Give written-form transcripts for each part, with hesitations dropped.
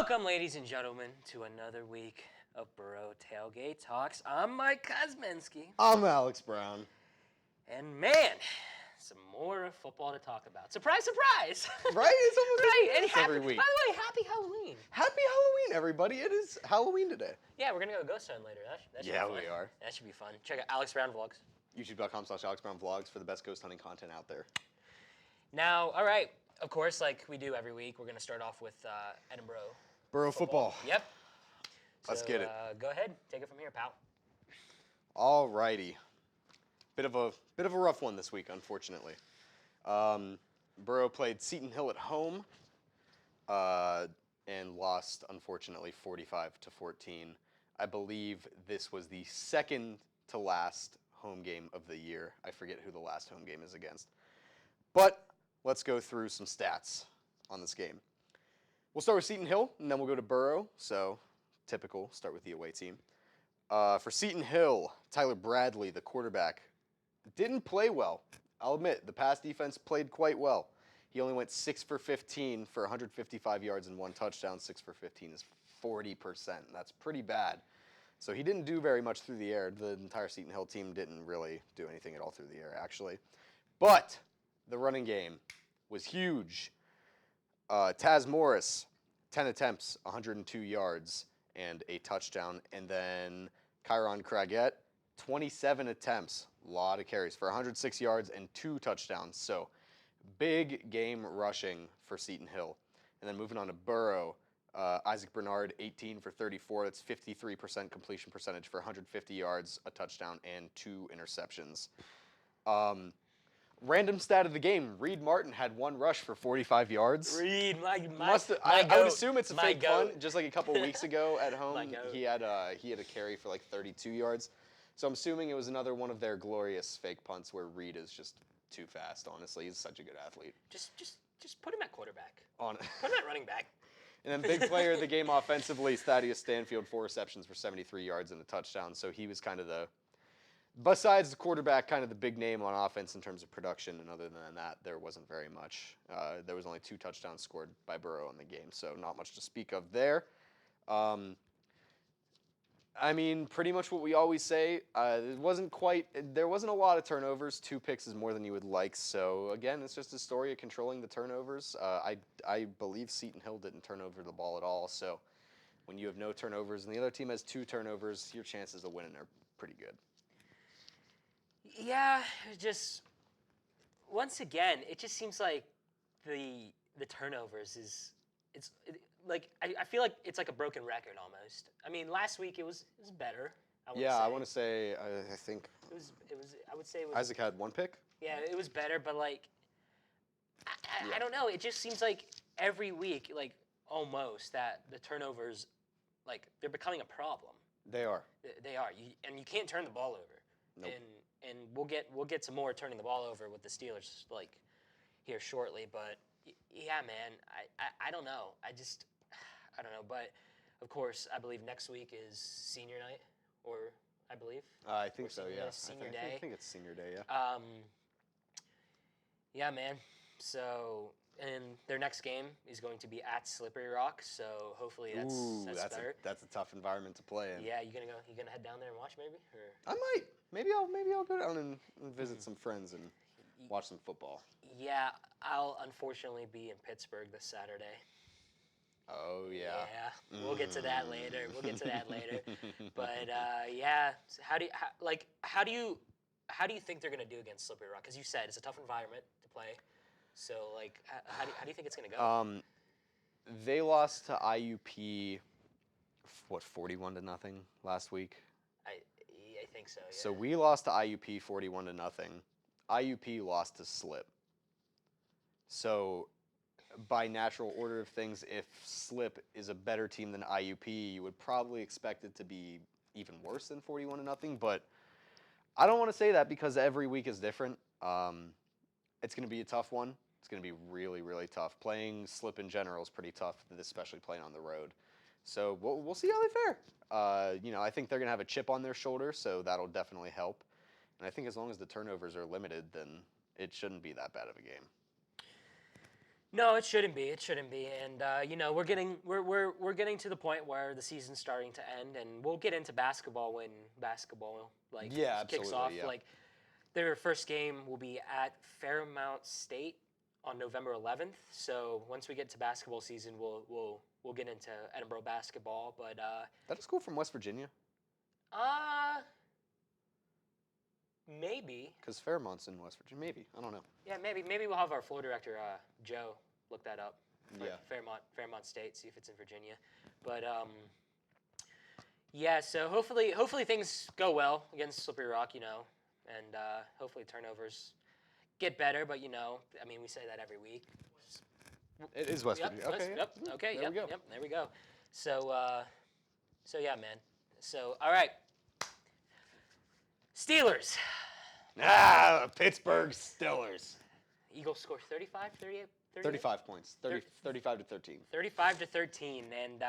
Welcome, ladies and gentlemen, to another week of Boro Tailgate Talks. I'm Mike Kozminski. I'm Alex Brown. And man, some more football to talk about. Surprise, surprise! Right? It's almost right. And every week. By the way, happy Halloween. Happy Halloween, everybody. It is Halloween today. Yeah, we're going to go ghost hunt later. That should be fun. We are. That should be fun. Check out Alex Brown Vlogs. YouTube.com/AlexBrownVlogs for the best ghost hunting content out there. Now, all right. Of course, like we do every week, we're going to start off with Edinburgh. Boro football. Yep. Let's get it. Go ahead. Take it from here, pal. All righty. Bit of a rough one this week, unfortunately. Boro played Seton Hill at home and lost, unfortunately, 45-14. I believe this was the second to last home game of the year. I forget who the last home game is against. But let's go through some stats on this game. We'll start with Seton Hill, and then we'll go to Boro. So, typical, start with the away team. For Seton Hill, Tyler Bradley, the quarterback, didn't play well. I'll admit, the pass defense played quite well. He only went 6 for 15 for 155 yards and 1 touchdown. 6 for 15 is 40%. That's pretty bad. So he didn't do very much through the air. The entire Seton Hill team didn't really do anything at all through the air, actually. But the running game was huge. Taz Morris, 10 attempts, 102 yards, and a touchdown. And then Kyron Craggett, 27 attempts, a lot of carries for 106 yards and 2 touchdowns. So big game rushing for Seton Hill. And then moving on to Boro, Isaac Bernard, 18 for 34. That's 53% completion percentage for 150 yards, a touchdown, and 2 interceptions. Random stat of the game, Reed Martin had 1 rush for 45 yards. Reed, I would assume it's a fake punt, just like a couple weeks ago at home. He had a carry for like 32 yards. So I'm assuming it was another one of their glorious fake punts where Reed is just too fast, honestly. He's such a good athlete. Just put him at quarterback. Put him at running back. And then big player of the game offensively, Thaddeus Stanfield, 4 receptions for 73 yards and a touchdown. So he was kind of besides the quarterback, kind of the big name on offense in terms of production. And other than that, there wasn't very much. There was only 2 touchdowns scored by Boro in the game, so not much to speak of there. I mean, pretty much what we always say. There wasn't a lot of turnovers. 2 picks is more than you would like. So again, it's just a story of controlling the turnovers. I believe Seton Hill didn't turn over the ball at all. So when you have no turnovers and the other team has 2 turnovers, your chances of winning are pretty good. Yeah, once again, it just seems like the turnovers I feel like it's like a broken record almost. I mean, last week it was better. I want to say I think it was. I would say it was. Isaac had 1 pick. Yeah, it was better, but like I don't know. It just seems like every week, like almost that the turnovers, like they're becoming a problem. They are. They are. You can't turn the ball over. Nope. And we'll get some more turning the ball over with the Steelers like here shortly, but yeah, man, I don't know. I don't know, but of course, I believe next week is senior night, I believe. I think so, yeah. Senior day. I think it's senior day, yeah. Yeah, man. So, and their next game is going to be at Slippery Rock, so hopefully that's better. That's a tough environment to play in. Yeah, you gonna head down there and watch maybe? Or? I might. Maybe I'll go down and visit some friends and watch some football. Yeah, I'll unfortunately be in Pittsburgh this Saturday. Oh yeah. Yeah, we'll get to that later. But yeah, how do you think they're gonna do against Slippery Rock? Because you said it's a tough environment to play. So like, how do you think it's gonna go? They lost to IUP, 41-0 last week. I think so. Yeah. So we lost to IUP 41-0. IUP lost to Slip. So by natural order of things, if Slip is a better team than IUP, you would probably expect it to be even worse than 41-0. But I don't want to say that because every week is different. It's going to be a tough one. It's going to be really, really tough. Playing Slip in general is pretty tough, especially playing on the road. So we'll see how they fare. I think they're going to have a chip on their shoulder, so that'll definitely help. And I think as long as the turnovers are limited, then it shouldn't be that bad of a game. No, it shouldn't be. It shouldn't be. And we're getting to the point where the season's starting to end, and we'll get into basketball when basketball Yeah, kicks absolutely, off. yeah. Like their first game will be at Fairmount State on November 11th. So once we get to basketball season, we'll get into Edinboro basketball. But That is cool from West Virginia. uh, maybe. Because Fairmont's in West Virginia. Maybe. I don't know. Yeah, maybe we'll have our floor director Joe look that up. Yeah. Fairmont State, see if it's in Virginia. But yeah. So hopefully things go well against Slippery Rock, and hopefully turnovers get better. But I mean, we say that every week. It is West Virginia. Okay. Yep. Okay. There we go. Yep. There we go. So yeah, man. So all right. Steelers. Pittsburgh Steelers. Eagles score 35, 38, 35 points. 35 to 13. 35 to 13, and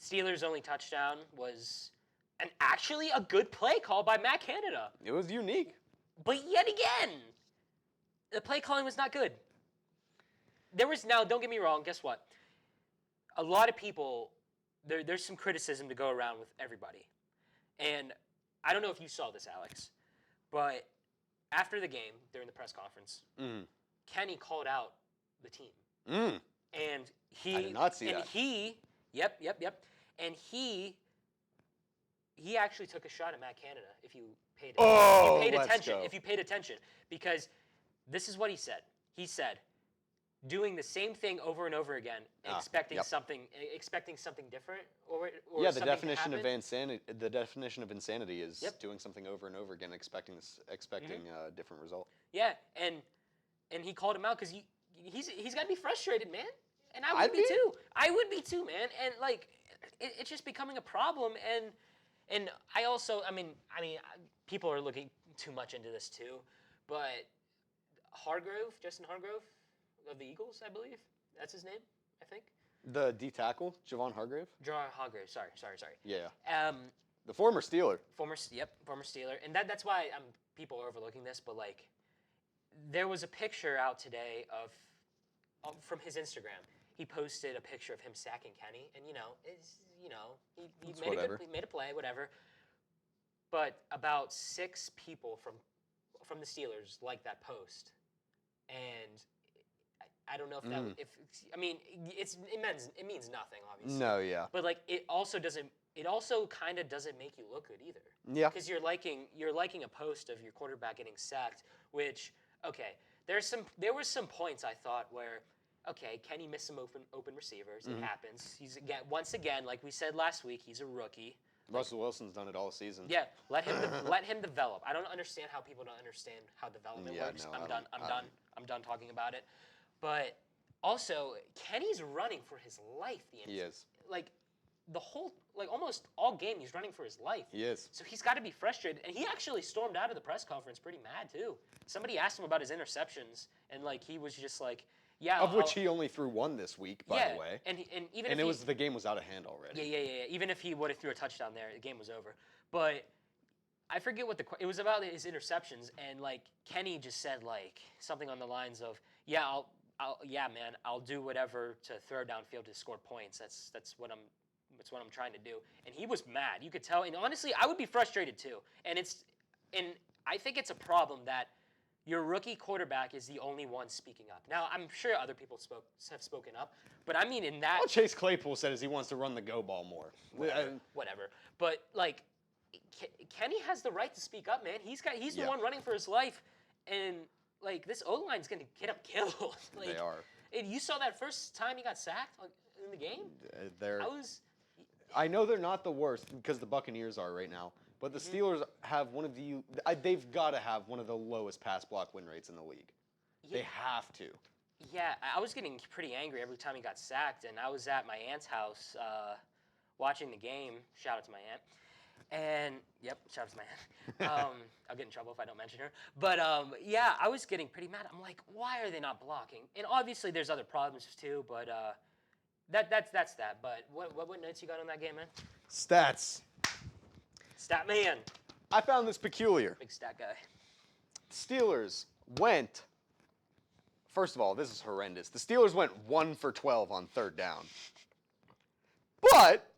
Steelers' only touchdown was actually a good play call by Matt Canada. It was unique. But yet again, the play calling was not good. Now, don't get me wrong, guess what? A lot of people, there's some criticism to go around with everybody. And I don't know if you saw this, Alex, but after the game, during the press conference, Kenny called out the team. And I did not see that. And yep. And he actually took a shot at Matt Canada, if you paid attention. Oh, If you paid attention, because this is what he said. He said, doing the same thing over and over again, expecting something different, or yeah, something the definition to of insanity. The definition of insanity is doing something over and over again, expecting a different result. Yeah, and he called him out because he's got to be frustrated, man. And I would be too. I would be too, man. And like, it's just becoming a problem. And I also, I mean, people are looking too much into this too, but Justin Hargrove of the Eagles, I believe. That's his name, I think. The D tackle, Javon Hargrave? Javon Hargrave, sorry. Yeah. The former Steeler. Former Steeler. And that's why people are overlooking this, but like, there was a picture out today from his Instagram. He posted a picture of him sacking Kenny, and he made a play, whatever. But about 6 people from the Steelers liked that post, and I don't know if that it means nothing, obviously. No, yeah. But like it also kind of doesn't make you look good either. Yeah. Because you're liking a post of your quarterback getting sacked, which there were some points I thought where Kenny missed some open receivers. It happens. Once again, like we said last week, he's a rookie. Russell Wilson's done it all season. Yeah, let him develop. I don't understand how people don't understand how development works. No, I'm done talking about it. But also, Kenny's running for his life. He is. Like almost all game, he's running for his life. He is. So he's got to be frustrated. And he actually stormed out of the press conference pretty mad too. Somebody asked him about his interceptions, and like he was just like, yeah. Of which he only threw 1 this week, by the way. And the game was out of hand already. Yeah. Even if he would have threw a touchdown there, the game was over. But I forget it was about his interceptions, and like Kenny just said like something on the lines of, I'll do whatever to throw downfield to score points. That's what I'm trying to do. And he was mad. You could tell. And honestly, I would be frustrated too. And I think it's a problem that your rookie quarterback is the only one speaking up. Now, I'm sure other people have spoken up, but I mean in that. All Chase Claypool said is he wants to run the go ball more. Whatever. But like, Kenny has the right to speak up, man. He's the one running for his life, and like this O-line's gonna get him killed. Like, they are. And you saw that first time he got sacked in the game. I know they're not the worst because the Buccaneers are right now. But the Steelers have they've got to have one of the lowest pass block win rates in the league. Yeah. They have to. Yeah, I was getting pretty angry every time he got sacked, and I was at my aunt's house watching the game. Shout out to my aunt. And, shout out to my aunt. I'll get in trouble if I don't mention her. But, yeah, I was getting pretty mad. I'm like, why are they not blocking? And obviously there's other problems too, but that's that. But what notes you got on that game, man? Stats. Stat man. I found this peculiar. Big stat guy. Steelers went First of all, this is horrendous. The Steelers went 1 for 12 on third down. But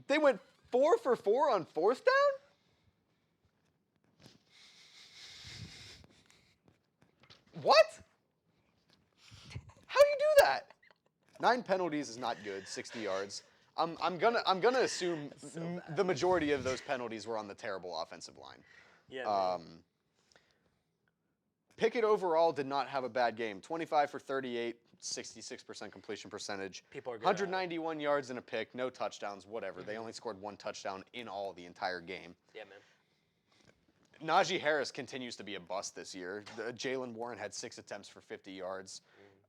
they went 4 for 4 on fourth down? What? How do you do that? 9 penalties is not good, 60 yards. I'm gonna assume the majority of those penalties were on the terrible offensive line. Yeah. Pickett overall did not have a bad game. 25 for 38, 66% completion percentage. People are good 191 yards and a pick, no touchdowns, whatever. They only scored 1 touchdown in all the entire game. Yeah, man. Najee Harris continues to be a bust this year. Jalen Warren had 6 attempts for 50 yards.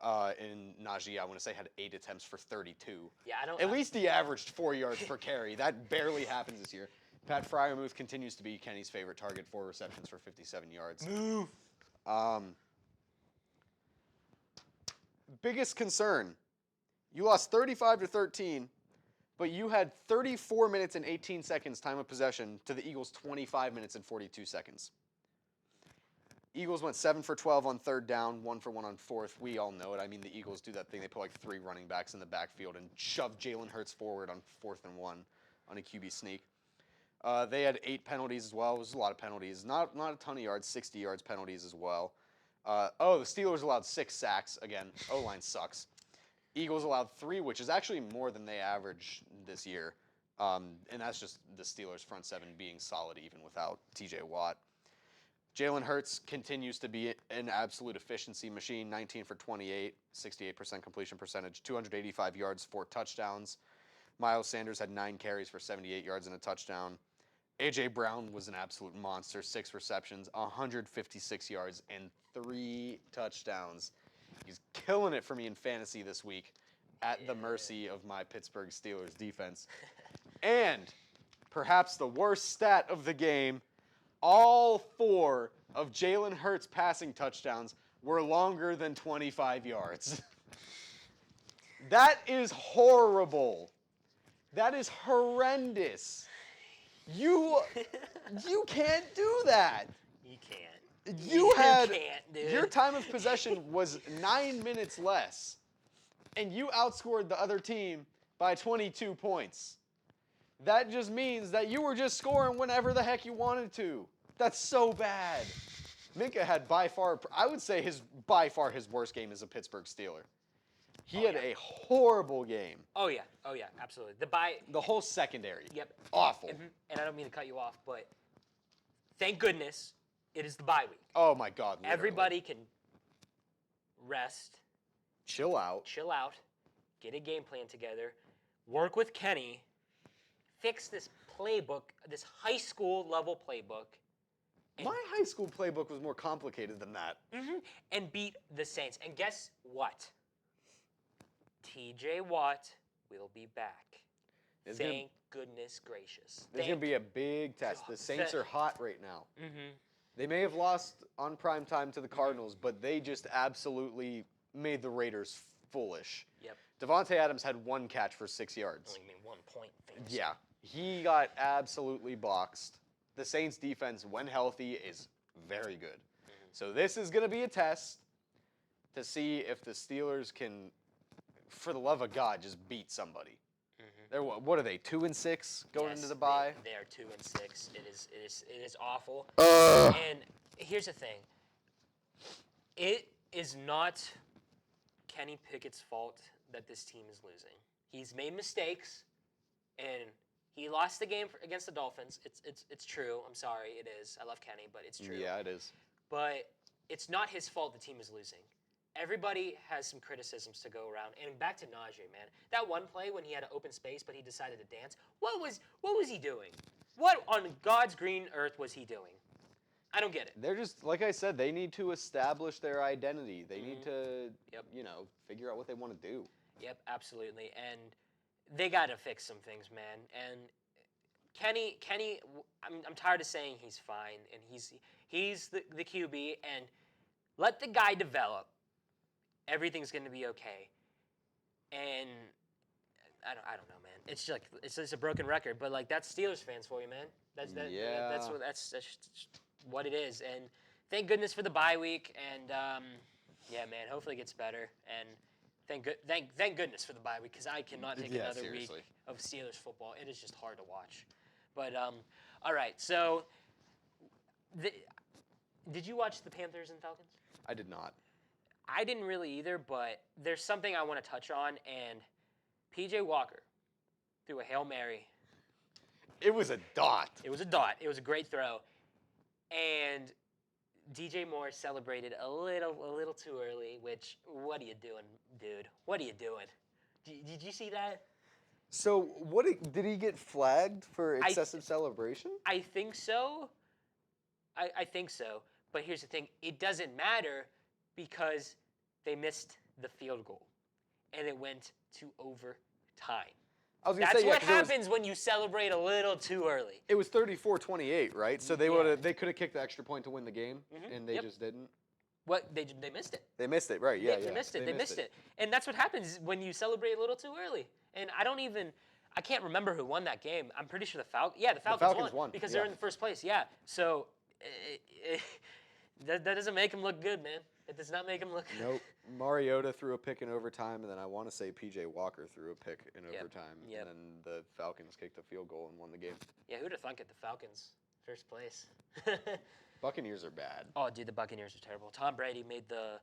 And Najee, I want to say, had 8 attempts for 32. Yeah, At least he averaged 4 yards per carry. That barely happens this year. Pat Freiermuth continues to be Kenny's favorite target, 4 receptions for 57 yards. Move. Biggest concern, you lost 35-13, but you had 34 minutes and 18 seconds time of possession to the Eagles' 25 minutes and 42 seconds. Eagles went 7 for 12 on third down, 1 for 1 on fourth. We all know it. I mean, the Eagles do that thing. They put like 3 running backs in the backfield and shove Jalen Hurts forward on 4th and 1 on a QB sneak. They had 8 penalties as well. It was a lot of penalties. Not a ton of yards, 60 yards penalties as well. The Steelers allowed 6 sacks. Again, O-line sucks. Eagles allowed 3, which is actually more than they average this year. And that's just the Steelers' front 7 being solid even without TJ Watt. Jalen Hurts continues to be an absolute efficiency machine. 19 for 28, 68% completion percentage, 285 yards, 4 touchdowns. Miles Sanders had 9 carries for 78 yards and a touchdown. A.J. Brown was an absolute monster, 6 receptions, 156 yards, and 3 touchdowns. He's killing it for me in fantasy this week at the mercy of my Pittsburgh Steelers defense. And perhaps the worst stat of the game, all 4 of Jalen Hurts' passing touchdowns were longer than 25 yards. That is horrible. That is horrendous. You can't do that. You can't. You had can't, dude. your time of possession was 9 minutes less, and you outscored the other team by 22 points. That just means that you were just scoring whenever the heck you wanted to. That's so bad. Minka had I would say by far his worst game as a Pittsburgh Steeler. He had a horrible game. Oh yeah, absolutely. The whole secondary. Yep. Awful. Mm-hmm. And I don't mean to cut you off, but thank goodness it is the bye week. Oh my God. Literally. Everybody can rest, chill out, get a game plan together, work with Kenny, fix this playbook, this high school level playbook. My high school playbook was more complicated than that. Mm-hmm. And beat the Saints. And guess what? TJ Watt will be back. Thank goodness gracious. There's going to be a big test. The Saints are hot right now. Mm-hmm. They may have lost on prime time to the Cardinals, but they just absolutely made the Raiders foolish. Yep. Devontae Adams had 1 catch for 6 yards. Only made 1 point. Yeah. He got absolutely boxed. The Saints defense, when healthy, is very good. Mm-hmm. So this is going to be a test to see if the Steelers can, for the love of God, just beat somebody. Mm-hmm. They're what are they, 2-6 going into the bye? They are 2-6. It is awful. And here's the thing. It is not Kenny Pickett's fault that this team is losing. He's made mistakes, and he lost the game against the Dolphins. It's true. I'm sorry, it is. I love Kenny, but it's true. Yeah, it is. But it's not his fault the team is losing. Everybody has some criticisms to go around. And back to Najee, man. That one play when he had an open space, but he decided to dance. What was he doing? What on God's green earth was he doing? I don't get it. They're just, like I said, they need to establish their identity. They need to, figure out what they want to do. Yep, absolutely. And they got to fix some things, man. And Kenny, I'm tired of saying he's fine, and he's the QB, and let the guy develop. Everything's going to be okay. And I don't know, man. It's just like it's just a broken record, but like that's Steelers fans for you, man. That's what it is. And thank goodness for the bye week. And Yeah, man. Hopefully it gets better. And thank goodness for the bye week because I cannot take another seriously. week of Steelers football. It is just hard to watch. But all right. So, did you watch the Panthers and Falcons? I did not. I didn't really either, but there's something I want to touch on. And P.J. Walker threw a Hail Mary. It was a dot. It was a dot. It was a great throw. And DJ Moore celebrated a little too early, which, what are you doing, dude? What are you doing? Did you see that? So, did he get flagged for excessive celebration? I think so. I think so. But here's the thing. It doesn't matter because they missed the field goal. And it went to overtime. I was gonna That's say, yeah, what happens when you celebrate a little too early. It was 34-28, right? So they could have kicked the extra point to win the game, and they just didn't. What they missed it. They missed it, right? Yeah, They missed it. They missed it. And that's what happens when you celebrate a little too early. And I can't remember who won that game. I'm pretty sure the Falcons. Yeah, the Falcons won because they're in the first place. Yeah. So that doesn't make them look good, man. It does not make them look good. Nope. Mariota threw a pick in overtime, and then I want to say P.J. Walker threw a pick in overtime. Yep. And then the Falcons kicked a field goal and won the game. Yeah, who'd have thunk it? The Falcons, first place. Buccaneers are bad. Oh, dude, the Buccaneers are terrible. Tom Brady made the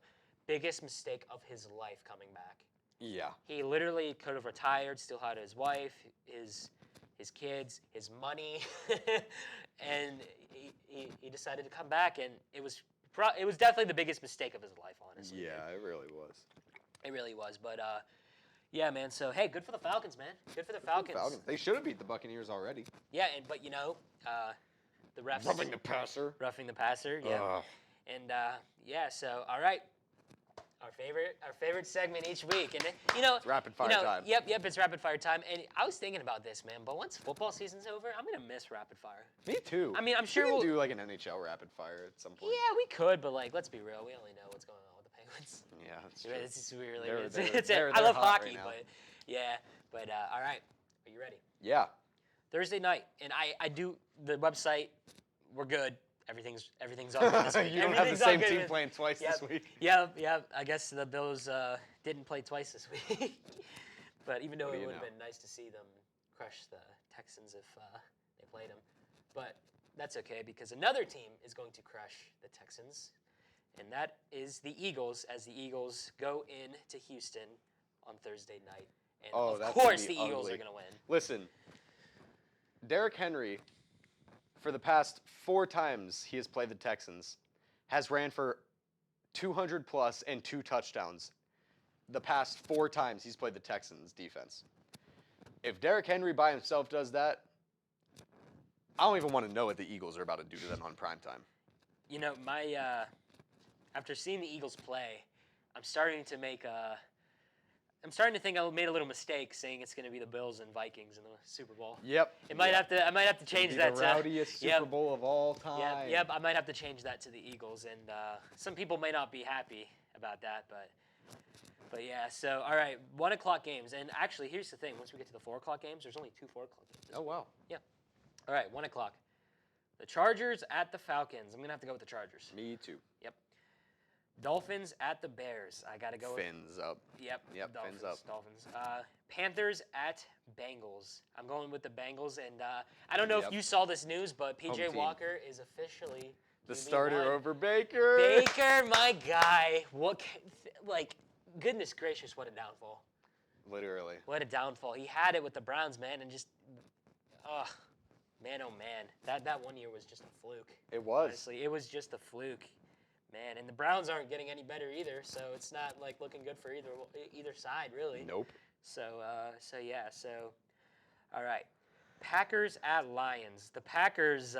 biggest mistake of his life coming back. Yeah. He literally could have retired, still had his wife, his kids, his money, and he decided to come back, and it was definitely the biggest mistake of his life, honestly. Yeah, it really was. It really was, but yeah, man. So hey, good for the Falcons, man. Good for the Falcons. They should have beat the Buccaneers already. Yeah, but the refs Roughing the passer. Roughing the passer. Yeah. Ugh. And yeah, so all right. Our favorite segment each week, and It's rapid fire time. Yep, it's rapid fire time. And I was thinking about this, man. But once football season's over, I'm gonna miss rapid fire. Me too. I mean, I'm sure we we'll can do like an NHL rapid fire at some point. Yeah, we could, but like, let's be real. We only know what's going on with the Penguins. Yeah, that's true. It's just really. They're I love hot hockey, right now. but yeah. But all right, are you ready? Yeah. Thursday night, and I do the website. We're good. Everything's all good this week. You don't have the same team playing twice this week. Yeah. I guess the Bills didn't play twice this week. But even though it would have been nice to see them crush the Texans if they played them. But that's okay because another team is going to crush the Texans, and that is the Eagles as the Eagles go into Houston on Thursday night. And of course the Eagles are going to win. Listen, Derrick Henry, for the past 4 times he has played the Texans, has ran for 200 plus and 2 touchdowns the past 4 times he's played the Texans defense. If Derrick Henry by himself does that, I don't even want to know what the Eagles are about to do to them on primetime. You know, after seeing the Eagles play, I'm starting to think I made a little mistake saying it's going to be the Bills and Vikings in the Super Bowl. Yep. I might have to change that the rowdiest Super Bowl of all time. Yep. I might have to change that to the Eagles, and some people may not be happy about that, but yeah. So all right, 1 o'clock games, and actually here's the thing: once we get to the 4 o'clock games, there's only 2 4 o'clock games. Oh wow. Yeah. All right, 1 o'clock. The Chargers at the Falcons. I'm gonna have to go with the Chargers. Me too. Yep. Dolphins at the Bears. I gotta go. Fins up. Yep. Fins up. Dolphins. Panthers at Bengals. I'm going with the Bengals, and I don't know if you saw this news, but P.J. Walker is officially the QB1. starter over Baker. Baker, my guy. Goodness gracious, what a downfall. Literally. What a downfall. He had it with the Browns, man, and just, man, oh man, that 1 year was just a fluke. It was. Honestly, it was just a fluke. Man, and the Browns aren't getting any better either, so it's not like looking good for either side, really. Nope. So all right. Packers at Lions. The Packers,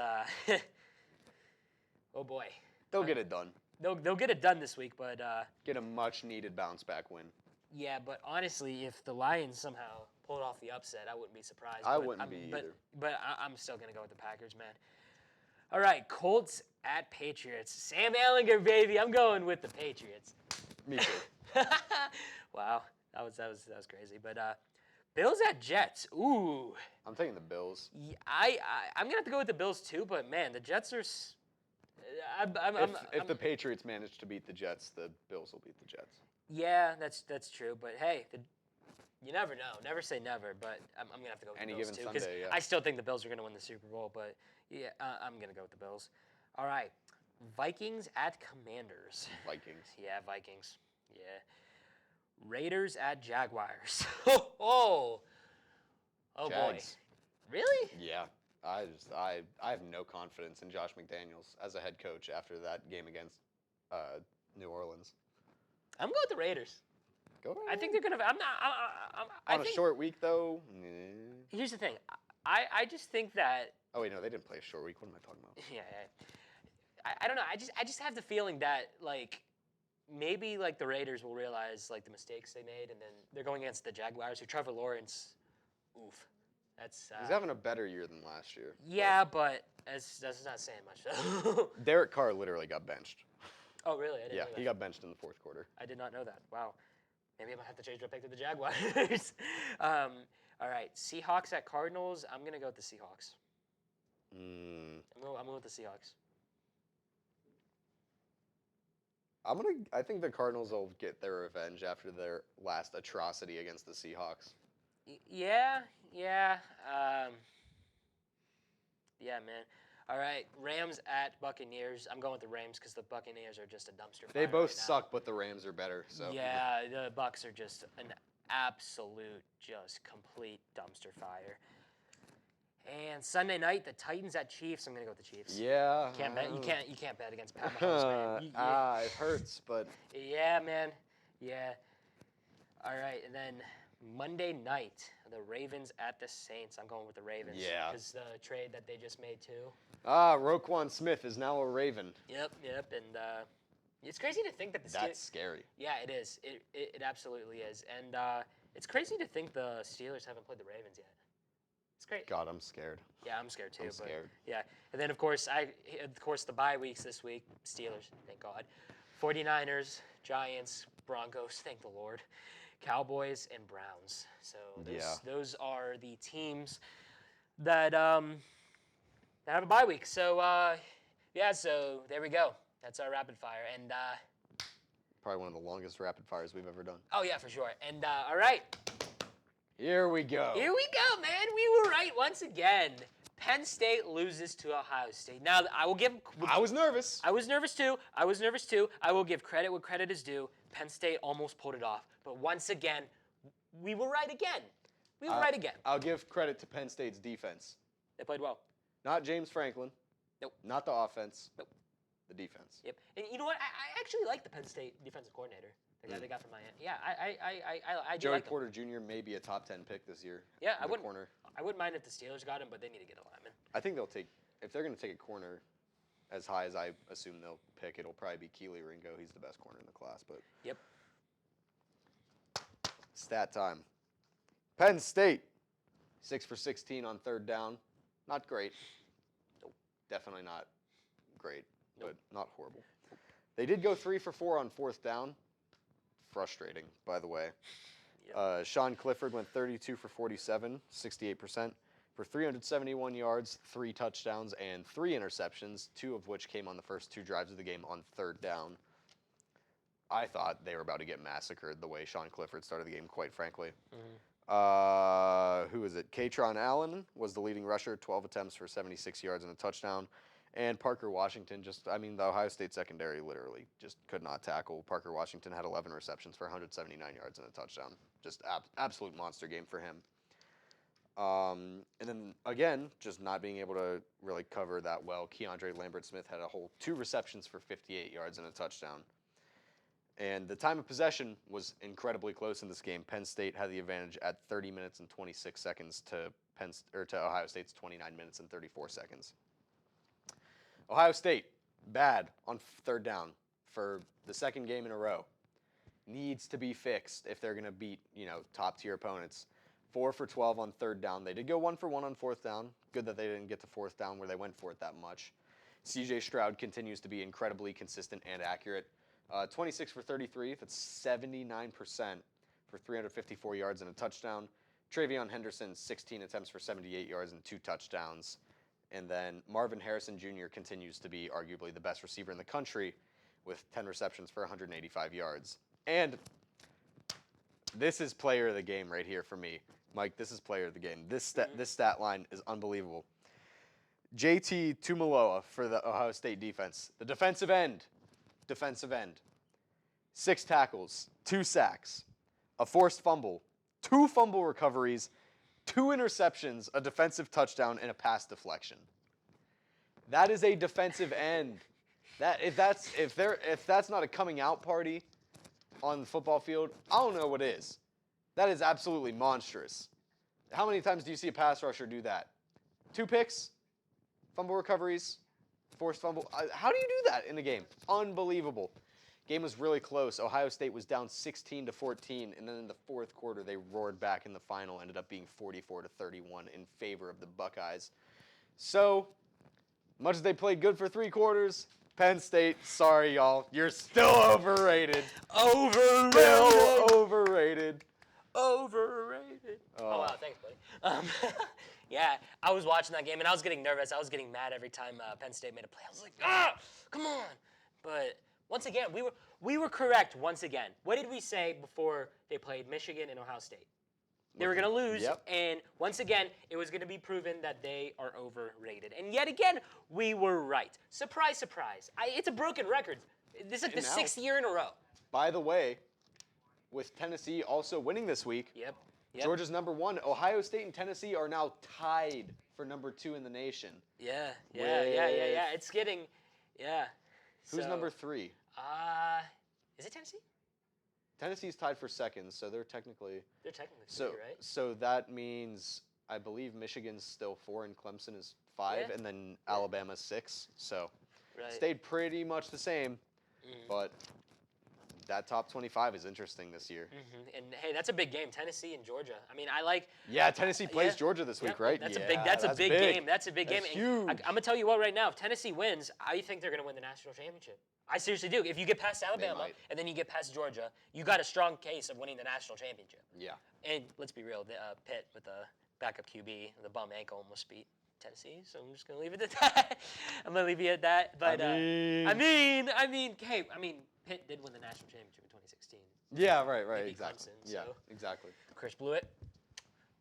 oh boy. They'll get it done. They'll get it done this week, but get a much needed bounce back win. yeah, but honestly, if the Lions somehow pulled off the upset, I wouldn't be surprised. I wouldn't be either. But I'm still gonna go with the Packers, man. All right, Colts at Patriots. Sam Ehlinger, baby. I'm going with the Patriots. Me too. Wow, that was crazy. But Bills at Jets. Ooh. I'm taking the Bills. I'm gonna have to go with the Bills too. But man, the Jets are. If the Patriots manage to beat the Jets, the Bills will beat the Jets. Yeah, that's true. But hey, you never know. Never say never. But I'm gonna have to go with Any the Bills given too because Sunday, yeah. I still think the Bills are gonna win the Super Bowl. But yeah, I'm gonna go with the Bills. All right, Vikings at Commanders. Vikings. Yeah, Vikings. Yeah. Raiders at Jaguars. Oh boy. Jags. Really? Yeah. I have no confidence in Josh McDaniels as a head coach after that game against New Orleans. I'm going with the Raiders. Go ahead. I think they're gonna. On a short week though. Here's the thing. I just think that. Oh wait, no, they didn't play a short week. What am I talking about? Yeah. I don't know. I just have the feeling that like maybe like the Raiders will realize like the mistakes they made, and then they're going against the Jaguars, who Trevor Lawrence. Oof. That's. He's having a better year than last year. Yeah, but that's not saying much. Derek Carr literally got benched. Oh really? I didn't know that. He got benched in the fourth quarter. I did not know that. Wow. Maybe I might have to change my pick to the Jaguars. All right, Seahawks at Cardinals. I'm gonna go with the Seahawks. I'm going with the Seahawks. I think the Cardinals will get their revenge after their last atrocity against the Seahawks. Yeah. Yeah, man. All right, Rams at Buccaneers. I'm going with the Rams because the Buccaneers are just a dumpster fire. They both right now. suck, but the Rams are better. So Yeah, the Bucs are just an absolute, just complete dumpster fire. And Sunday night, the Titans at Chiefs. I'm gonna go with the Chiefs. Yeah. Can't bet. You can't bet against Pat Mahomes, man. It hurts, but Yeah, man. Yeah. All right, and then Monday night, the Ravens at the Saints. I'm going with the Ravens. Yeah. Because the trade that they just made too. Roquan Smith is now a Raven. Yep. And it's crazy to think that the That's scary. Yeah, it is. It absolutely is. And it's crazy to think the Steelers haven't played the Ravens yet. It's great. God, I'm scared. Yeah, I'm scared too. I'm scared. Yeah, and then of course the bye weeks this week. Steelers, thank God. 49ers, Giants, Broncos, thank the Lord. Cowboys and Browns. So those are the teams that have a bye week. So so there we go. That's our rapid fire. And Probably one of the longest rapid fires we've ever done. oh yeah, for sure. And all right. Here we go. Here we go, man. We were right once again. Penn State loses to Ohio State. Now, I will give... I was nervous. I was nervous too. I will give credit where credit is due. Penn State almost pulled it off. But once again, we were right again. I'll give credit to Penn State's defense. They played well. Not James Franklin. Nope. Not the offense. Nope. The defense. Yep. And you know what? I actually like the Penn State defensive coordinator. The guy they got from Miami. Yeah, I do Joey like him. Porter Jr. may be a top 10 pick this year. Yeah, I wouldn't mind if the Steelers got him, but they need to get a lineman. I think if they're going to take a corner as high as I assume they'll pick, it'll probably be Keely Ringo. He's the best corner in the class. But Yep. Stat time. Penn State, 6 for 16 on third down. Not great. Nope. Definitely not great, Nope. but not horrible. They did go 3 for 4 on fourth down. Frustrating, by the way. Yep. Sean Clifford went 32 for 47, 68%, for 371 yards, 3 touchdowns, and 3 interceptions, 2 of which came on the first 2 drives of the game on third down. I thought they were about to get massacred the way Sean Clifford started the game, quite frankly. Mm-hmm. Who is it? Katron Allen was the leading rusher, 12 attempts for 76 yards and a touchdown. And Parker Washington the Ohio State secondary literally just could not tackle. Parker Washington had 11 receptions for 179 yards and a touchdown. Just absolute monster game for him. And then, again, just not being able to really cover that well, Keandre Lambert-Smith had a whole 2 receptions for 58 yards and a touchdown. And the time of possession was incredibly close in this game. Penn State had the advantage at 30 minutes and 26 seconds to Ohio State's 29 minutes and 34 seconds. Ohio State, bad on third down for the second game in a row. Needs to be fixed if they're going to beat, top-tier opponents. 4 for 12 on third down. They did go 1 for 1 on fourth down. Good that they didn't get to fourth down where they went for it that much. C.J. Stroud continues to be incredibly consistent and accurate. 26 for 33. That's 79% for 354 yards and a touchdown. Travion Henderson, 16 attempts for 78 yards and 2 touchdowns. And then Marvin Harrison Jr. continues to be arguably the best receiver in the country with 10 receptions for 185 yards. And this is player of the game right here for me. Mike, this is player of the game. This stat line is unbelievable. JT Tumaloa for the Ohio State defense. The defensive end. 6 tackles, 2 sacks, a forced fumble, 2 fumble recoveries, 2 interceptions, a defensive touchdown, and a pass deflection. That is a defensive end. If that's not a coming out party on the football field, I don't know what is. That is absolutely monstrous. How many times do you see a pass rusher do that? 2 picks, fumble recoveries, forced fumble. How do you do that in a game? Unbelievable. Game was really close. Ohio State was down 16-14, and then in the fourth quarter they roared back in the final, ended up being 44-31 in favor of the Buckeyes. So, much as they played good for 3 quarters, Penn State, sorry y'all, you're still overrated. Overrated. Still overrated. Overrated. Oh, wow, thanks, buddy. Yeah, I was watching that game, and I was getting nervous. I was getting mad every time Penn State made a play. I was like, come on. But once again, we were correct once again. What did we say before they played Michigan and Ohio State? They were going to lose, and once again, it was going to be proven that they are overrated. And yet again, we were right. Surprise, surprise. It's a broken record. This is like the 6th year in a row. By the way, with Tennessee also winning this week, Georgia's number 1. Ohio State and Tennessee are now tied for number 2 in the nation. Yeah. It's getting, Who's number 3? Is it Tennessee? Tennessee's tied for 2nd, so they're technically 3, right? So that means I believe Michigan's still 4 and Clemson is 5, and then Alabama's 6. So stayed pretty much the same, but that top 25 is interesting this year. And hey, that's a big game, Tennessee and Georgia. I mean, I like. Yeah, Tennessee plays Georgia this week, right? That's a big game. That's a big game. Huge. I'm gonna tell you what, right now, if Tennessee wins, I think they're gonna win the national championship. I seriously do. If you get past Alabama and then you get past Georgia, you got a strong case of winning the national championship. Yeah. And let's be real, Pitt with the backup QB, the bum ankle, almost beat Tennessee. So I'm just gonna leave it at that. I'm gonna leave you at that. But I mean, Pitt did win the national championship in 2016. Yeah, right, exactly. Clemson, yeah, exactly. Chris blew it.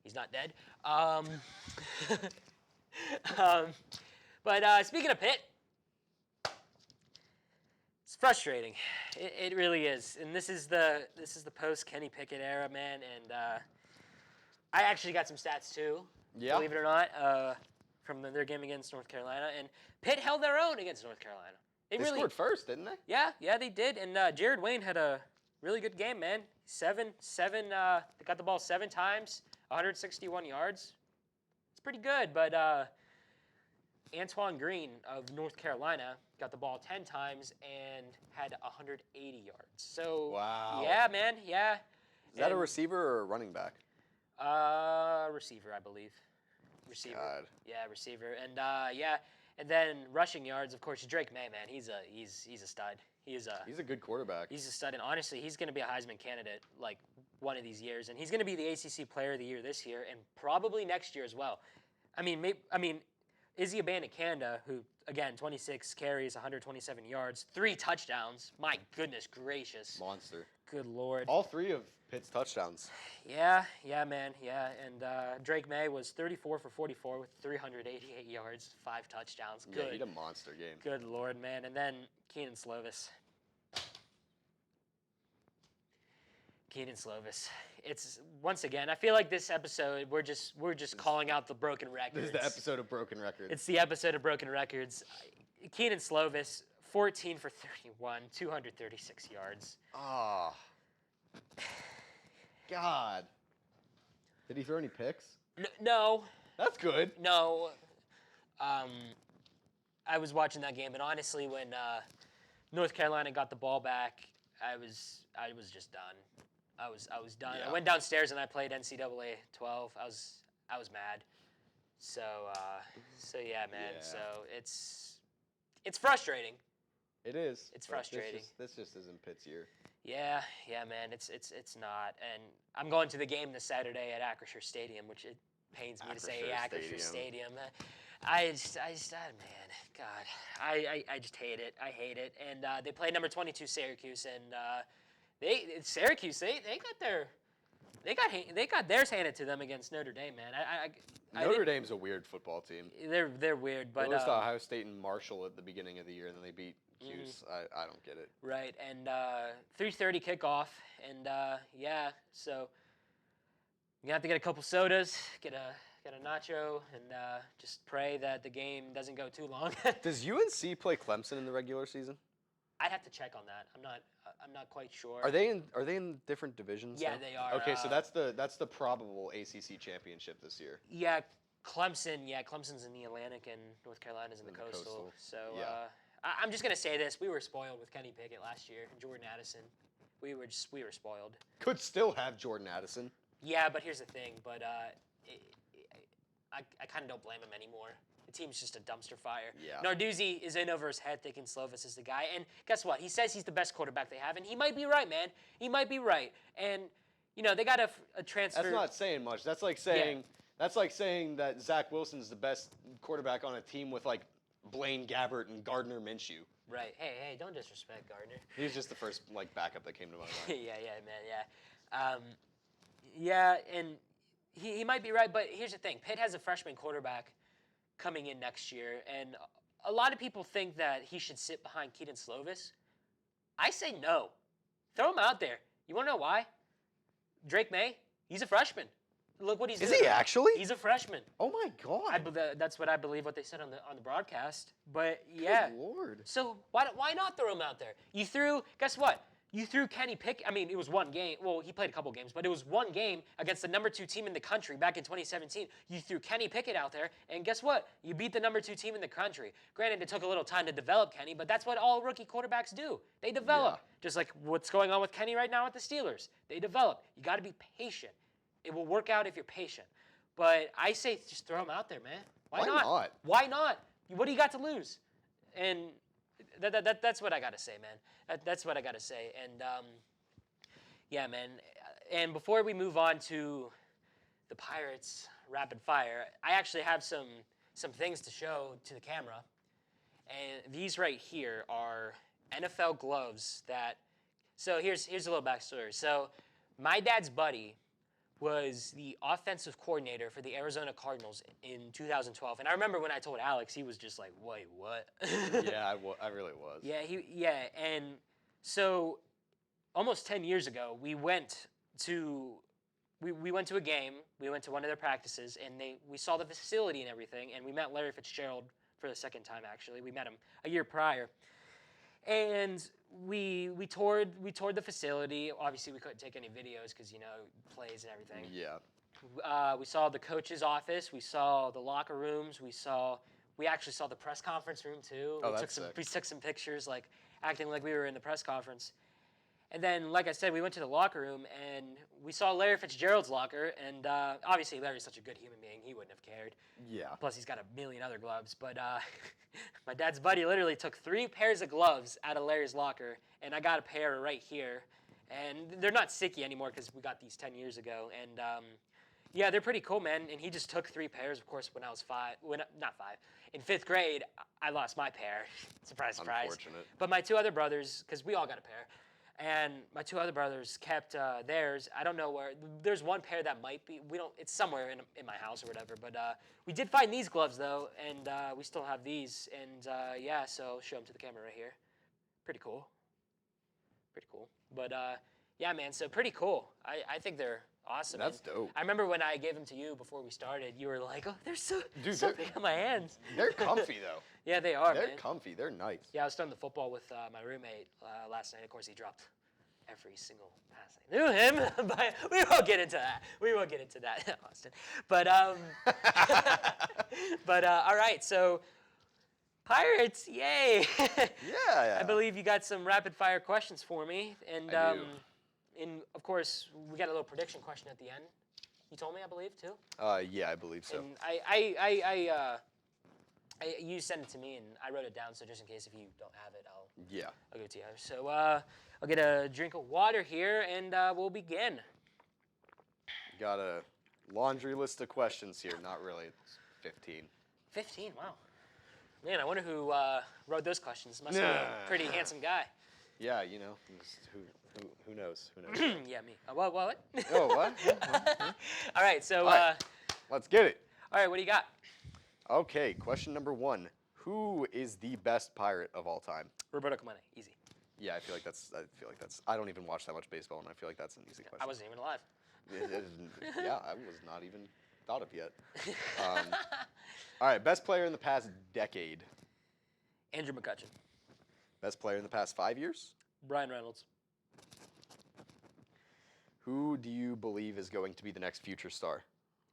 He's not dead. But speaking of Pitt, it's frustrating. It really is. And this is the post Kenny Pickett era, man. And I actually got some stats too. Yeah. Believe it or not, from their game against North Carolina, and Pitt held their own against North Carolina. They really scored first, didn't they? Yeah, they did. And Jared Wayne had a really good game, man. They got the ball 7 times, 161 yards. It's pretty good, but Antoine Green of North Carolina got the ball 10 times and had 180 yards. So, wow. Yeah, man, yeah. Is that a receiver or a running back? Receiver, I believe. Receiver. God. Yeah, receiver. And and then rushing yards, of course, Drake May, man. He's a stud. He's a good quarterback. He's a stud, and honestly, he's going to be a Heisman candidate like one of these years, and he's going to be the ACC Player of the Year this year, and probably next year as well. Izzy Abanikanda, who again 26 carries, 127 yards, 3 touchdowns. My goodness gracious. Monster. Good Lord. All 3 of Pitt's touchdowns. Yeah, man, yeah. And Drake May was 34 for 44 with 388 yards, 5 touchdowns. Good. Yeah, he had a monster game. Good Lord, man. And then Keenan Slovis. It's once again, I feel like this episode we're just calling out the broken records. This is the episode of broken records. It's the episode of broken records. Keenan Slovis, 14 for 31, 236 yards. Oh. God. Did he throw any picks? No. That's good. No. I was watching that game, and honestly, when North Carolina got the ball back, I was just done. I was done. Yeah. I went downstairs and I played NCAA 12. I was mad. So yeah, man. Yeah. So it's frustrating. It is. It's frustrating. This just isn't Pitt's year. Yeah, man. It's not. And I'm going to the game this Saturday at Acrisure Stadium, which it pains me to say Acrisure Stadium. Man, God, I just hate it. I hate it. And they play number 22 Syracuse, and Syracuse they got theirs handed to them against Notre Dame, man. Notre Dame's a weird football team. They're weird, but They lost to Ohio State and Marshall at the beginning of the year, and then they beat Cuse. I don't get it. Right, and 3:30 kickoff, and so you have to get a couple sodas, get a nacho, and just pray that the game doesn't go too long. Does UNC play Clemson in the regular season? I'd have to check on that. I'm not quite sure. Are they in different divisions? Yeah, now? they are. Okay, so that's the probable ACC championship this year. Yeah, Clemson's in the Atlantic and North Carolina's in the coastal. So I'm just gonna say this: we were spoiled with Kenny Pickett last year and Jordan Addison. We were spoiled. Could still have Jordan Addison. Yeah, but here's the thing. But I kind of don't blame him anymore. The team's just a dumpster fire. Yeah. Narduzzi is in over his head thinking Slovis is the guy. And guess what? He says he's the best quarterback they have. And he might be right, man. He might be right. And, they got a transfer. That's not saying much. That's like saying that Zach Wilson's the best quarterback on a team with, like, Blaine Gabbert and Gardner Minshew. Right. Hey, don't disrespect Gardner. He was just the first, like, backup that came to my mind. Yeah, and he might be right. But here's the thing. Pitt has a freshman quarterback coming in next year, and a lot of people think that he should sit behind Keaton Slovis. I say no. Throw him out there. You want to know why? Drake May, he's a freshman. Look what he's doing. Is he actually? He's a freshman. Oh my God. That's what I believe what they said on the broadcast. But yeah. Good Lord. So why not throw him out there? Guess what? You threw Kenny Pickett. I mean, it was one game. Well, he played a couple games, but it was one game against the number 2 team in the country back in 2017. You threw Kenny Pickett out there, and guess what? You beat the number 2 team in the country. Granted, it took a little time to develop Kenny, but that's what all rookie quarterbacks do. They develop. Yeah. Just like what's going on with Kenny right now with the Steelers. They develop. You got to be patient. It will work out if you're patient. But I say just throw him out there, man. Why not? Why not? What do you got to lose? And that's what I got to say, man. That's what I got to say. And, yeah, man. And before we move on to the Pirates rapid fire, I actually have some things to show to the camera. And these right here are NFL gloves so here's a little backstory. So my dad's buddy was the offensive coordinator for the Arizona Cardinals in 2012. And I remember when I told Alex, he was just like, wait, what? Yeah, I really was. Yeah, and so almost 10 years ago, we went to a game, we went to one of their practices, and we saw the facility and everything, and we met Larry Fitzgerald for the second time, actually. We met him a year prior. And we toured the facility. Obviously, we couldn't take any videos because, plays and everything. Yeah. We saw the coach's office. We saw the locker rooms. We actually saw the press conference room, too. Oh, We took some pictures, like, acting like we were in the press conference. And then, like I said, we went to the locker room, and we saw Larry Fitzgerald's locker. And obviously, Larry's such a good human being. He wouldn't have cared. Yeah. Plus, he's got a million other gloves. But my dad's buddy literally took 3 pairs of gloves out of Larry's locker, and I got a pair right here. And they're not sticky anymore because we got these 10 years ago. And, yeah, they're pretty cool, man. And he just took 3 pairs, of course, when I was 5. Not 5. In 5th grade, I lost my pair. Surprise, surprise. Unfortunate. But my 2 other brothers, because we all got a pair, and my 2 other brothers kept theirs. I don't know where. There's one pair that might be. It's somewhere in my house or whatever. But we did find these gloves, though, and we still have these. And, yeah, so I'll show them to the camera right here. Pretty cool. But, yeah, man, so pretty cool. I think they're awesome. That's dope. I remember when I gave them to you before we started, you were like, oh, they're so big on my hands. They're comfy, though. Yeah, they are, They're man. comfy. They're nice. Yeah, I was throwing the football with my roommate last night. Of course, he dropped every single pass I knew him, but we won't get into that, Austin. But, all right, so Pirates, yay. Yeah. I believe you got some rapid-fire questions for me. And, I do. And, of course, we got a little prediction question at the end. You told me, I believe, too? Yeah, I believe so. And you sent it to me, and I wrote it down, so just in case if you don't have it, I'll give it to you. So I'll get a drink of water here, and we'll begin. Got a laundry list of questions here. Not really. It's 15. 15, wow. Man, I wonder who wrote those questions. Must be a pretty handsome guy. Yeah, you know, who knows? Who knows? Yeah, me. What? Oh, what? All right, so, All right. Let's get it. all right, what do you got? Okay, question number 1. Who is the best pirate of all time? Roberto Clemente, easy. Yeah, I feel like that's. I don't even watch that much baseball, and I feel like that's an easy question. I wasn't even alive. Yeah, I was not even thought of yet. All right, best player in the past decade. Andrew McCutcheon. Best player in the past 5 years. Brian Reynolds. Who do you believe is going to be the next future star?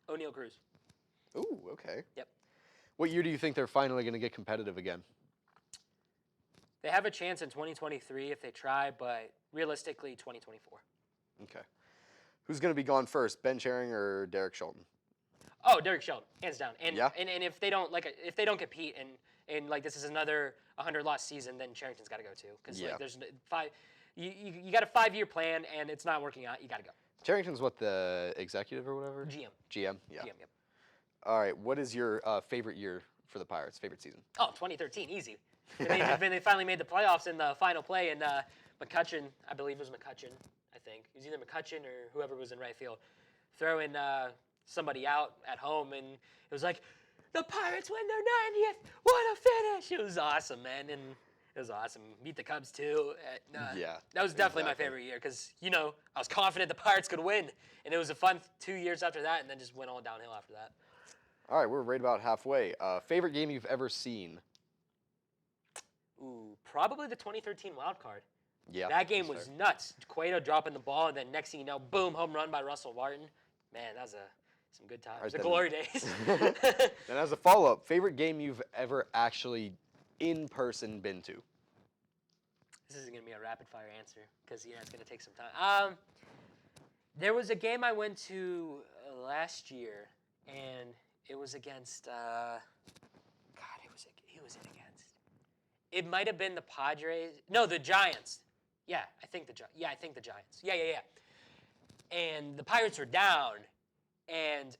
O'Neal Cruz. Ooh, okay. Yep. What year do you think they're finally going to get competitive again? They have a chance in 2023 if they try, but realistically, 2024. Okay. Who's going to be gone first, Ben Charing or Derek Shelton? Oh, Derek Shelton, hands down. And Yeah? and if they don't if they don't compete and like this is another 100-loss season, then Charrington's got to go too. Because Yeah. like there's you got a 5-year plan and it's not working out, you got to go. Charrington's what, the executive or whatever? GM. GM, yeah. GM, yep. All right, what is your favorite year for the Pirates, favorite season? Oh, 2013, easy. They finally made the playoffs in the final play, and McCutcheon, I believe it was McCutcheon, I think. It was either McCutcheon or whoever was in right field, throwing somebody out at home, and it was like, the Pirates win their 90th. What a finish. It was awesome, man, and it was awesome. Beat the Cubs, too. Yeah. That was definitely my exactly. favorite year because, I was confident the Pirates could win, and it was a fun 2 years after that, and then just went all downhill after that. All right, we're right about halfway. Favorite game you've ever seen? Ooh, probably the 2013 wild card. Yeah. That game that's was fair. nuts. Cueto dropping the ball, and then next thing you know, boom, home run by Russell Martin. Man, that was some good times. All right, The then- glory days. Then as a follow-up, favorite game you've ever actually in person been to? This isn't going to be a rapid-fire answer because, it's going to take some time. There was a game I went to last year, and it was against who was it against? It might have been the Padres. No, the Giants. Yeah, I think the Giants. Yeah. And the Pirates were down, and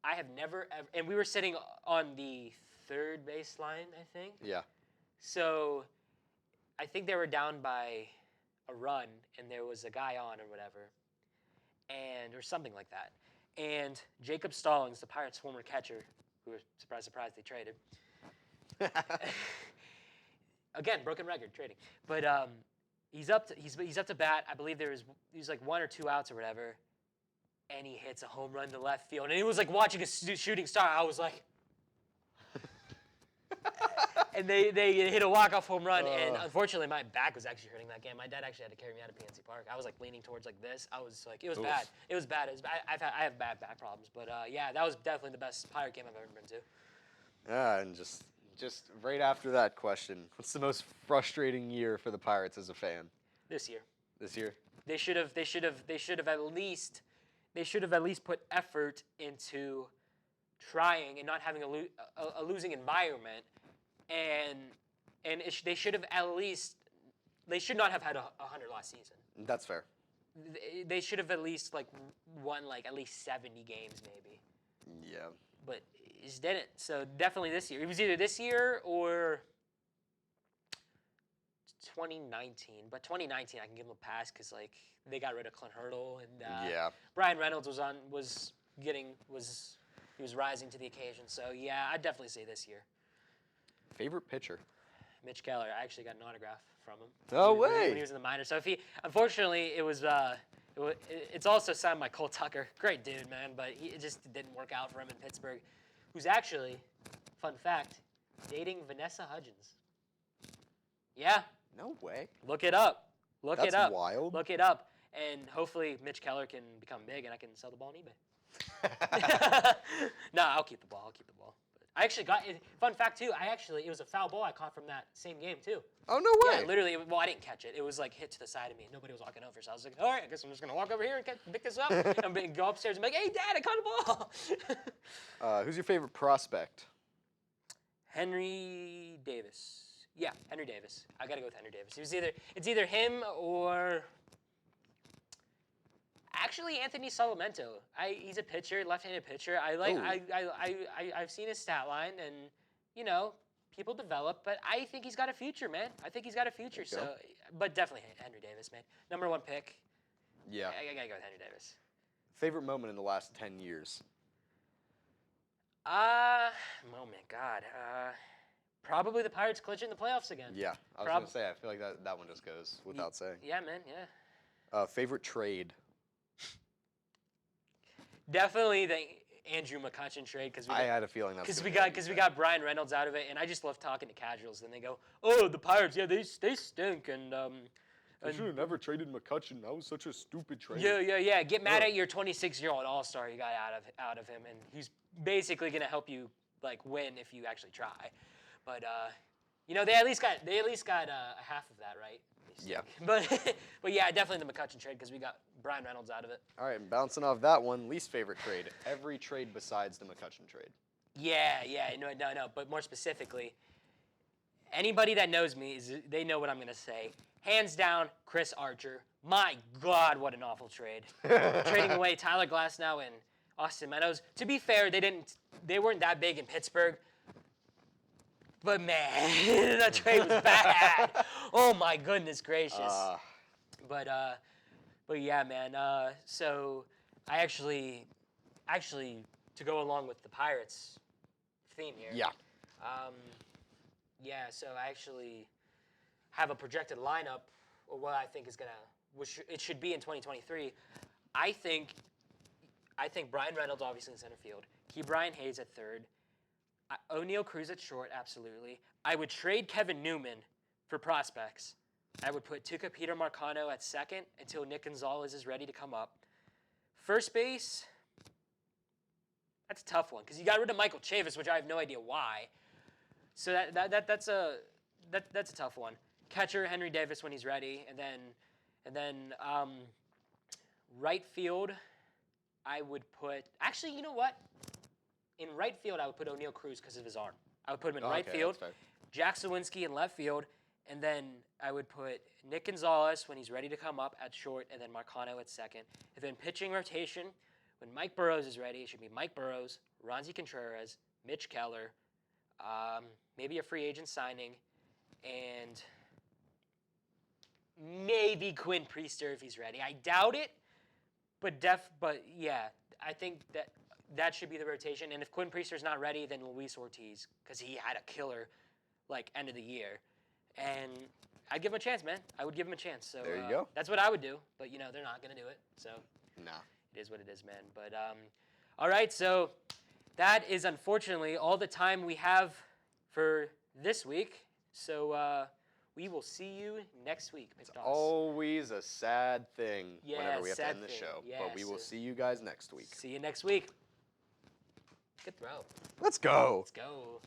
I have never ever. And we were sitting on the third baseline, I think. Yeah. So, I think they were down by a run, and there was a guy on or whatever, or something like that. And Jacob Stallings, the Pirates' former catcher, who, surprise, surprise, they traded. Again, broken record trading, but he's up to bat. I believe he's like 1 or 2 outs or whatever, and he hits a home run to left field, and it was like watching a shooting star. I was like, and they hit a walk-off home run, and unfortunately my back was actually hurting that game. My dad actually had to carry me out of PNC Park. I was like leaning towards like this. I was like, it was bad. It was bad. I have bad back problems, but yeah, that was definitely the best Pirate game I've ever been to. Yeah, and just right after that question, what's the most frustrating year for the Pirates as a fan? This year. This year? They should have at least put effort into trying and not having a losing environment, and they should not have had a 100-loss season. That's fair. They should have at least won at least 70 games maybe. Yeah. But he just didn't. So definitely this year. It was either this year or 2019. But 2019 I can give them a pass because they got rid of Clint Hurdle and Yeah. Brian Reynolds was rising to the occasion. So yeah, I'd definitely say this year. Favorite pitcher? Mitch Keller. I actually got an autograph from him. No when way. he was in the minors. So unfortunately, it's also signed by Cole Tucker. Great dude, man, but it just didn't work out for him in Pittsburgh. Who's actually, fun fact, dating Vanessa Hudgens. Yeah. No way. Look it up. That's wild. Look it up. And hopefully Mitch Keller can become big and I can sell the ball on eBay. No, I'll keep the ball. I actually got, fun fact too, it was a foul ball I caught from that same game too. Oh, no way. Yeah, literally, I didn't catch it. It was hit to the side of me and nobody was walking over. So I was like, all right, I guess I'm just going to walk over here and pick this up. And go upstairs and be like, hey, Dad, I caught a ball. Who's your favorite prospect? Henry Davis. Yeah, Henry Davis. I got to go with Henry Davis. It's either him or Actually, Anthony Solamento. He's a pitcher, left-handed pitcher. I've seen his stat line, and you know, people develop, but I think he's got a future, man. I think he's got a future. So, but definitely Henry Davis, man. Number 1 pick. Yeah. I gotta go with Henry Davis. Favorite moment in the last 10 years? Moment, God. Probably the Pirates clinching the playoffs again. Yeah, I was going to say, I feel like that one just goes without saying. Yeah, man, yeah. Favorite trade? Definitely the Andrew McCutchen trade because I had a feeling that's we got Brian Reynolds out of it, and I just love talking to casuals. And they go, "Oh, the Pirates, yeah, they stink." And I should have never traded McCutchen. That was such a stupid trade. Yeah. Get mad at your 26-year-old all-star you got out of him, and he's basically gonna help you like win if you actually try. But you know, they at least got half of that, right? Yeah. But yeah, definitely the McCutchen trade because we got Brian Reynolds out of it. All right, and bouncing off that one, least favorite trade. Every trade besides the McCutchen trade. Yeah. No. But more specifically, anybody that knows me they know what I'm gonna say. Hands down, Chris Archer. My God, what an awful trade. Trading away Tyler Glasnow and Austin Meadows. To be fair, they weren't that big in Pittsburgh. But man, that trade was bad. Oh my goodness gracious. But yeah, man. So I actually to go along with the Pirates theme here. Yeah. So I actually have a projected lineup, or what I think is it should be in 2023. I think Brian Reynolds obviously in center field. Ke'Bryan Hayes at third. O'Neal Cruz at short, absolutely. I would trade Kevin Newman for prospects. I would put Tuca Peter Marcano at second until Nick Gonzalez is ready to come up. First base, that's a tough one because you got rid of Michael Chavis, which I have no idea why. So that's a tough one. Catcher Henry Davis when he's ready, and then right field, I would put. Actually, you know what? In right field, I would put O'Neal Cruz because of his arm. I would put him in right field, Jack Sawinski in left field, and then I would put Nick Gonzalez when he's ready to come up at short, and then Marcano at second. And then pitching rotation, when Mike Burrows is ready, it should be Mike Burrows, Ronzi Contreras, Mitch Keller, maybe a free agent signing, and maybe Quinn Priester if he's ready. I doubt it, but yeah, I think that should be the rotation. And if Quinn Priester's not ready, then Luis Ortiz, because he had a killer, end of the year. And I'd give him a chance, man. I would give him a chance. So there you go. That's what I would do. But, they're not going to do it. So nah. It is what it is, man. But, all right, so that is unfortunately all the time we have for this week. So we will see you next week. It's always a sad thing whenever we have to end the show. Yeah, but we will see you guys next week. See you next week. Good throw. Let's go. Let's go.